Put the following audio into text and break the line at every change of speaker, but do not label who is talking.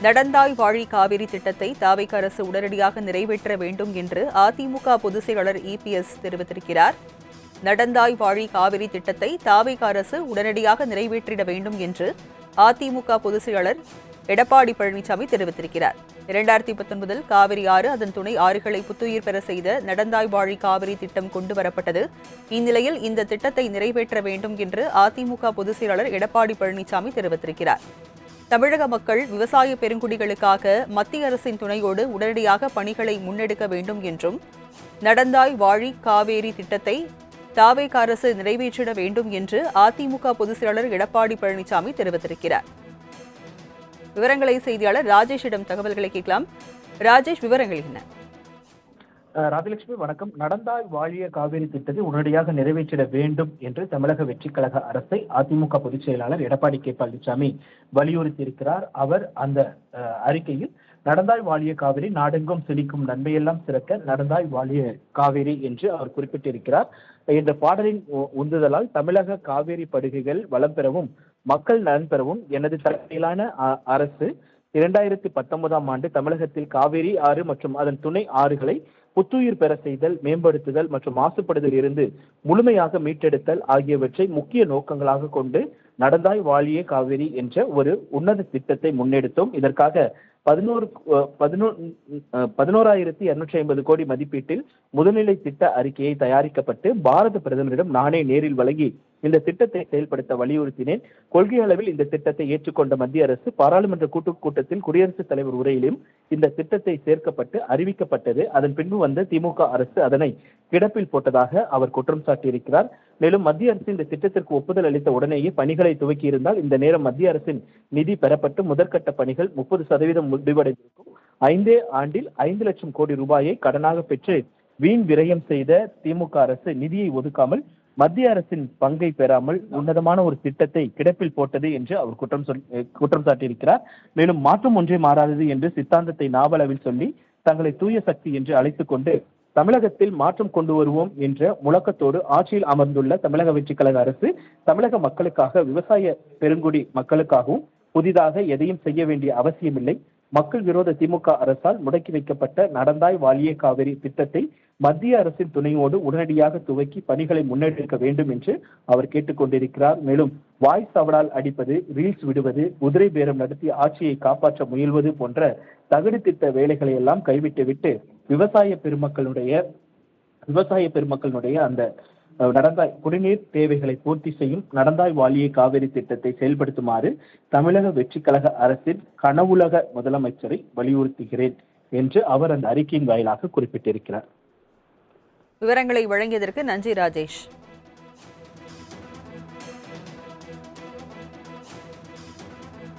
நடந்தாய் வாழி காவிரி திட்டத்தை தாவேக அரசு உடனடியாக நிறைவேற்ற வேண்டும் என்று அதிமுக பொதுச் செயலாளர் இபிஎஸ் தெரிவித்திருக்கிறார். நடந்தாய் வாழி காவிரி திட்டத்தை தாவேக அரசு உடனடியாக நிறைவேற்றிட வேண்டும் என்று அதிமுக பொதுச் செயலாளர் எடப்பாடி பழனிசாமி தெரிவித்திருக்கிறார். 2019 காவிரி ஆறு அதன் துணை ஆறுகளை புத்துயிர் பெற செய்த நடந்தாய் வாழி காவிரி திட்டம் கொண்டுவரப்பட்டது. இந்நிலையில் இந்த திட்டத்தை நிறைவேற்ற வேண்டும் என்று அதிமுக பொதுச் செயலாளர் எடப்பாடி பழனிசாமி தெரிவித்திருக்கிறார். தமிழக மக்கள் விவசாய பெருங்குடிகளுக்காக மத்திய அரசின் துணையோடு உடனடியாக பணிகளை முன்னெடுக்க வேண்டும் என்றும் நடந்தாய் வாழி காவேரி திட்டத்தை தாவேக அரசு நிறைவேற்றிட வேண்டும் என்று அதிமுக பொதுச் செயலாளர் எடப்பாடி பழனிசாமி தெரிவித்திருக்கிறார். விவரங்களை செய்தியாளர் ராஜேஷிடம் தகவல்களை கேட்கலாம். ராஜேஷ், விவரங்கள் என்ன?
ராஜலட்சுமி வணக்கம். நடந்தாய் வாழிய காவிரி திட்டத்தை உடனடியாக நிறைவேற்றிட வேண்டும் என்று தமிழக வெற்றிக் கழக அரசை அதிமுக பொதுச் செயலாளர் எடப்பாடி கே பழனிசாமி வலியுறுத்தியிருக்கிறார். அவர் அந்த அறிக்கையில் நடந்தாய் வாழிய காவிரி நாடெங்கும் செழிக்கும் நன்மையெல்லாம் சிறக்க நடந்தாய் வாழிய காவிரி என்று அவர் குறிப்பிட்டிருக்கிறார். இந்த பாடலின் உந்துதலால் தமிழக காவிரி படுகைகள் வளம் பெறவும் மக்கள் நலன் பெறவும் எனது தலைமையிலான அரசு 2019ஆம் ஆண்டு தமிழகத்தில் காவிரி ஆறு மற்றும் அதன் துணை ஆறுகளை புத்துயிர் பெற செய்தல், மேம்படுத்துதல் மற்றும் மாசுபடுதல் இருந்து முழுமையாக மீட்டெடுத்தல் ஆகியவற்றை முக்கிய நோக்கங்களாக கொண்டு நடந்தாய் வாழிய காவிரி என்ற ஒரு உன்னத திட்டத்தை முன்னெடுத்தோம். இதற்காக 11,250 கோடி மதிப்பீட்டில் முதுநிலை திட்ட அறிக்கையை தயாரிக்கப்பட்டு பாரத பிரதமரிடம் நானே நேரில் வழங்கி இந்த திட்டத்தை செயல்படுத்த வலியுறுத்தினேன். கொள்கை அளவில் இந்த திட்டத்தை ஏற்றுக்கொண்ட மத்திய அரசு பாராளுமன்ற கூட்டத்தில் குடியரசுத் தலைவர் உரையிலும் இந்த திட்டத்தை சேர்க்கப்பட்டு அறிவிக்கப்பட்டது. அதன் பின்பு வந்த திமுக அரசு அதனை கிடப்பில் போட்டதாக அவர் குற்றம் சாட்டியிருக்கிறார். மேலும் மத்திய அரசு இந்த திட்டத்திற்கு ஒப்புதல் அளித்த உடனேயே பணிகளை துவக்கியிருந்தால் இந்த நேரம் மத்திய அரசின் நிதி பெறப்பட்டு முதற்கட்ட பணிகள் 30% முடிவடைந்திருக்கும். 5 ஆண்டில் 5 லட்சம் கோடி ரூபாயை கடனாக பெற்று வீண் விரயம் செய்த திமுக அரசு நிதியை ஒதுக்காமல் மத்திய அரசின் பங்கை பெறாமல் உன்னதமான ஒரு திட்டத்தை கிடப்பில் போட்டது என்று அவர் குற்றம் சாட்டியிருக்கிறார். மேலும் மாற்றம் ஒன்றே மாறாதது என்று சித்தாந்தத்தை நாவளவில் சொல்லி தங்களை தூய சக்தி என்று அழைத்துக் கொண்டு தமிழகத்தில் மாற்றம் கொண்டு வருவோம் என்ற முழக்கத்தோடு ஆட்சியில் அமர்ந்துள்ள தமிழக வெற்றிக் கழக அரசு தமிழக மக்களுக்காக, விவசாய பெருங்குடி மக்களுக்காகவும் புதிதாக எதையும் செய்ய வேண்டிய அவசியமில்லை. மக்கள் விரோத திமுக அரசால் முடக்கி வைக்கப்பட்ட நடந்தாய் வாழிய காவிரி திட்டத்தை மத்திய அரசின் துணையோடு உடனடியாக துவக்கி பணிகளை முன்னெடுக்க வேண்டும் என்று அவர் கேட்டுக்கொண்டிருக்கிறார். மேலும் வாய் சவடால் அடிப்பது, ரீல்ஸ் விடுவது, குதிரை பேரம் நடத்தி ஆட்சியை காப்பாற்ற முயல்வது போன்ற தகுதி திட்ட வேலைகளை எல்லாம் கைவிட்டுவிட்டு விவசாய பெருமக்களுடைய அந்த நடந்தாய் குடிநீர் தேவைகளை பூர்த்தி செய்யும் நடந்தாய் வாழிய காவிரி திட்டத்தை செயல்படுத்துமாறு தமிழக வெற்றிக் கழக அரசின் கனவுலக முதலமைச்சரை வலியுறுத்துகிறேன் என்று அவர் அந்த அறிக்கையின் வாயிலாக குறிப்பிட்டிருக்கிறார்.
விவரங்களை வழங்கியதற்கு நன்றி ராஜேஷ்.